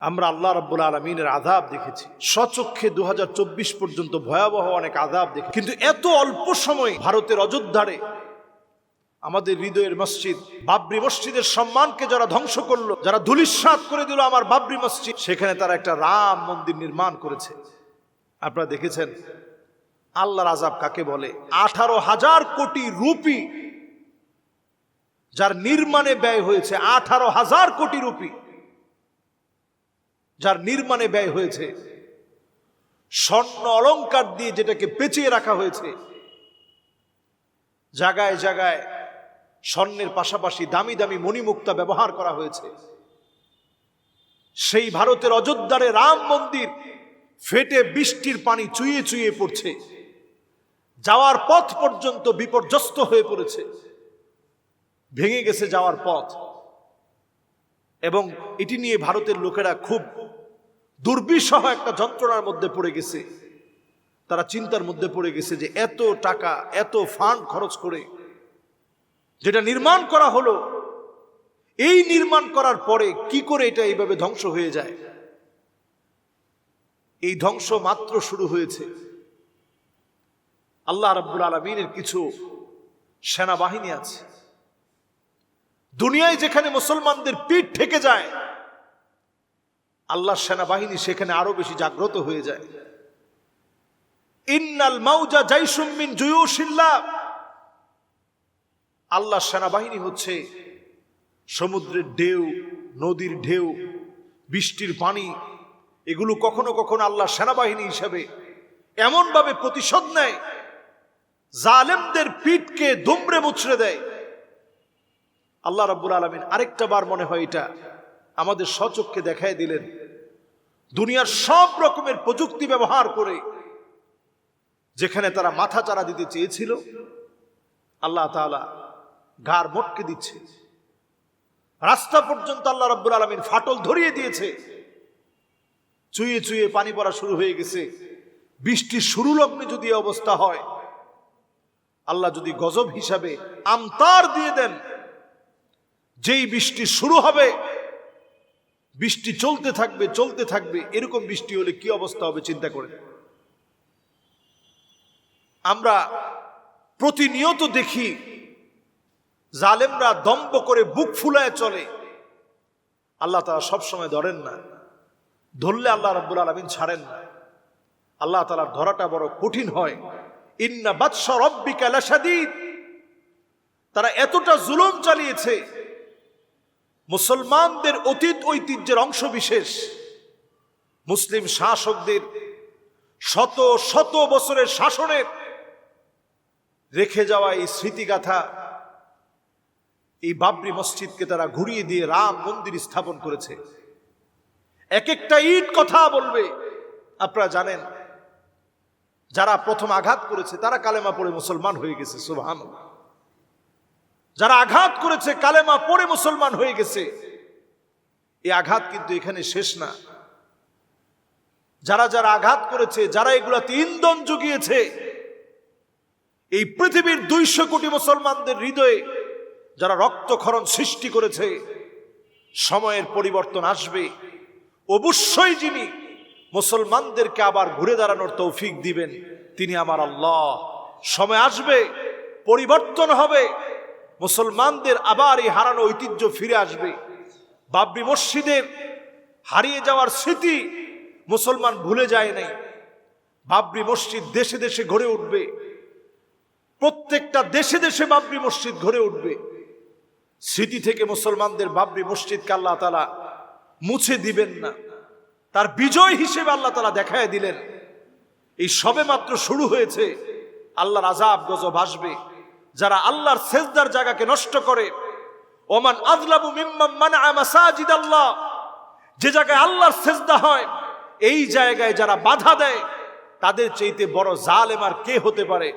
আমরা আল্লাহ রাব্বুল আলামিনের আযাব দেখেছি স্বচক্ষে 2024 পর্যন্ত ভয়াবহ অনেক আযাব দেখি, কিন্তু এত অল্প সময় ভারতের অযোধ্যারে আমাদের হৃদয়ের মসজিদ বাবরি মসজিদের সম্মানকে যারা ধ্বংস করলো, যারা ধূলিসাৎ করে দিল আমার বাবরি মসজিদ, সেখানে তারা একটা রাম মন্দির নির্মাণ করেছে। আপনারা দেখেছেন আল্লাহর আযাব কাকে বলে। 18,000 কোটি রুপি যার নির্মাণে ব্যয় হয়েছে, 18,000 কোটি রুপি যার নির্মাণে ব্যয় হয়েছে, স্বর্ণ অলংকার দিয়ে যেটাকে পেঁচিয়ে রাখা হয়েছে, জায়গায় জায়গায় স্বর্ণের পাশাপাশি দামি দামি মণিমুক্তা ব্যবহার করা হয়েছে। সেই ভারতের অযোধ্যারে রাম মন্দির ফেটে বৃষ্টির পানি চুইয়ে চুইয়ে পড়ছে, যাওয়ার পথ পর্যন্ত বিপর্যস্ত হয়ে পড়েছে, ভেঙে গেছে যাওয়ার পথ। এবং এটি নিয়ে ভারতের লোকেরা খুব দুর্বিষহ একটা যন্ত্রণার মধ্যে পড়ে গেছে। তারা চিন্তার মধ্যে পড়ে গেছে যে এত টাকা এত ফান্ড খরচ করে যেটা নির্মাণ করা হলো, এই নির্মাণ করার পরে কি করে এটা এইভাবে ধ্বংস হয়ে যায়। এই ধ্বংস মাত্র শুরু হয়েছে। আল্লাহ রাব্বুল আলামিনের কিছু সেনাবাহিনী আছে, দুনিয়ায় যেখানে মুসলমানদের পিঠ থেকে যায়, আল্লাহর সেনাবাহিনী সেখানে আরো বেশি জাগ্রত হয়ে যায়। ইন্নাল মাউজা জাইশুম মিন জুয়ুশিল্লাহ, আল্লাহর সেনাবাহিনী হচ্ছে সমুদ্রের ঢেউ, নদীর ঢেউ, বৃষ্টির পানি, এগুলো কখনো কখনো আল্লাহর সেনাবাহিনী হিসেবে এমন ভাবে প্রতিশোধ নেয়, জালেমদের পিঠকে দুমড়ে মুচড়ে দেয়। আল্লাহ রাব্বুল আলামিন আরেকটা বার মনে হয় এটা আমাদের স্বচক্ষে দেখায় দিলেন। দুনিয়ার সব রকমের প্রযুক্তি ব্যবহার করে যেখানে তারা মাথা চারা দিতে চেয়েছিল, আল্লাহ তাআলা ঘাড় মটকে দিচ্ছে। রাস্তা পর্যন্ত আল্লাহ রাব্বুল আলামিন ফাটল ধরিয়ে দিয়েছে, চুইয়ে চুইয়ে পানি পড়া শুরু হয়ে গেছে। বৃষ্টির শুরু লগ্নে যদি অবস্থা হয়, আল্লাহ যদি গজব হিসাবে আমতার দিয়ে দেন, যেই বৃষ্টি শুরু হবে বৃষ্টি চলতে থাকবে চলতে থাকবে, এরকম বৃষ্টি হলে কি অবস্থা হবে চিন্তা করেন। আমরা প্রতিনিয়ত দেখি জালেমরা দম্ভ করে বুক ফুলায় চলে। আল্লাহ তাআলা সবসময় ধরেন না, ধরলে আল্লাহ রাব্বুল আলামিন ছাড়েন না। আল্লাহ তাআলার ধরাটা বড় কঠিন হয়। ইন্না বাতশা রাব্বিকা লাশাদীদ, তারা এতটা জুলুম চালিয়েছে, মুসলমানদের অতীত ঐতিহ্যের অংশ বিশেষ, মুসলিম শাসকদের শত শত বছরের শাসনের রেখে যাওয়া এই স্মৃতিগাথা, এই বাবরি মসজিদকে তারা ঘুরিয়ে দিয়ে রাম মন্দির স্থাপন করেছে। এক একটা ইট কথা বলবে। আপনারা জানেন যারা প্রথম আঘাত করেছে তারা কালেমা পড়ে মুসলমান হয়ে গেছে, সুবহানাল্লাহ। যারা আঘাত করেছে কালেমা পড়ে মুসলমান হয়ে গেছে। এই আঘাত কিন্তু এখানে শেষ না। যারা যারা আঘাত করেছে, যারা এগুলাতে ইন্ধন জুগিয়েছে, এই পৃথিবীর 200 কোটি মুসলমানদের হৃদয়ে যারা রক্তক্ষরণ সৃষ্টি করেছে, সময়ের পরিবর্তন আসবে। অবশ্যই যিনি মুসলমানদেরকে আবার ঘুরে দাঁড়ানোর তৌফিক দিবেন তিনি আমার আল্লাহ। সময় আসবে, পরিবর্তন হবে, মুসলমানদের আবার এই হারানো ঐতিহ্য ফিরে আসবে। বাবরি মসজিদের হারিয়ে যাওয়ার স্মৃতি মুসলমান ভুলে যায় নাই। বাবরি মসজিদ দেশে দেশে গড়ে উঠবে, প্রত্যেকটা দেশে দেশে বাবরি মসজিদ গড়ে উঠবে। স্মৃতি থেকে মুসলমানদের বাবরি মসজিদকে আল্লাহ তাআলা মুছে দিবেন না, তার বিজয় হিসেবে আল্লাহ তাআলা দেখায় দিলেন। এই সবে মাত্র শুরু হয়েছে, আল্লাহর আযাব গজব আসবে। যারা আল্লাহর সেজদার জায়গাকে নষ্ট করে, ওমান আযলামু মিম্মান মানআ মাসাজিদাল্লাহ, যে জায়গায় আল্লাহর সেজদা হয় এই জায়গায় যারা বাধা দেয়, তাদের চাইতে বড় জালেম আর কে হতে পারে।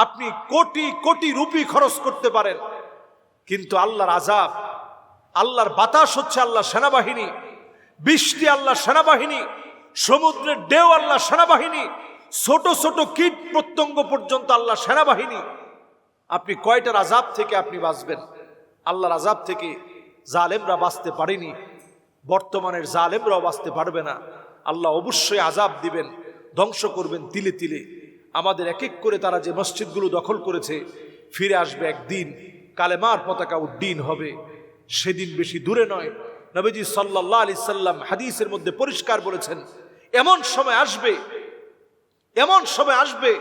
আপনি কোটি কোটি রুপি খরচ করতে পারেন, কিন্তু আল্লাহর আযাব, আল্লাহর বাতাস হচ্ছে আল্লাহর সেনাবাহিনী, বৃষ্টি আল্লাহর সেনাবাহিনী, সমুদ্রের ঢেউ আল্লাহর সেনাবাহিনী, ছোট ছোট কীট প্রত্যঙ্গ পর্যন্ত আল্লাহর সেনাবাহিনী। আপনি কয়টার আযাব থেকে আপনি বাঁচবেন? আল্লাহর আযাব থেকে জালেমরা বাঁচতে পারেনি, বর্তমানের জালেমরাও বাঁচতে পারবে না। আল্লাহ অবশ্যই আযাব দিবেন, ধ্বংস করবেন তিলে তিলে। আমাদের এক এক করে তারা যে মসজিদগুলো দখল করেছে, ফিরে আসবে একদিন, কালেমার পতাকা উড্ডীন হবে। সেদিন বেশি দূরে নয়। নবীজি সাল্লাল্লাহু আলাইহি সাল্লাম হাদিসের মধ্যে পরিষ্কার বলেছেন, এমন সময় আসবে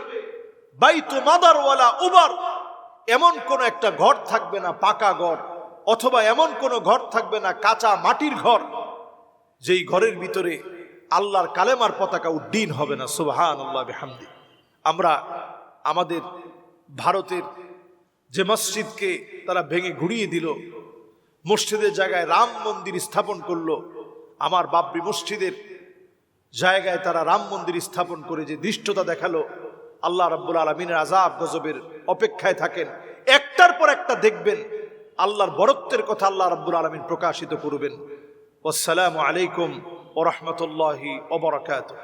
বাইতু মাদার ওয়ালা উবার, এমন কোন একটা ঘর থাকবে না পাকা ঘর, অথবা এমন কোন ঘর থাকবে না কাঁচা মাটির ঘর, যেই ঘরের ভিতরে আল্লাহর কালেমার পতাকা উড্ডীন হবে না। সুবহানাল্লাহ বিহামদি। আমরা আমাদের ভারতের যে মসজিদকে তারা ভেঙে ঘুরিয়ে দিল, মসজিদের জায়গায় রাম মন্দির স্থাপন করলো, আমার বাবরি মসজিদের জায়গায় তারা রাম মন্দির স্থাপন করে যে দৃষ্টতা দেখালো, আল্লাহ রাব্বুল আলামিনের আযাব গজবের অপেক্ষায় থাকেন। একটার পর একটা দেখবেন আল্লাহর বরত্বের কথা আল্লাহ রাব্বুল আলামিন প্রকাশিত করবেন। আসসালামু আলাইকুম ওয়া রাহমাতুল্লাহি ওয়া বারাকাতুহু।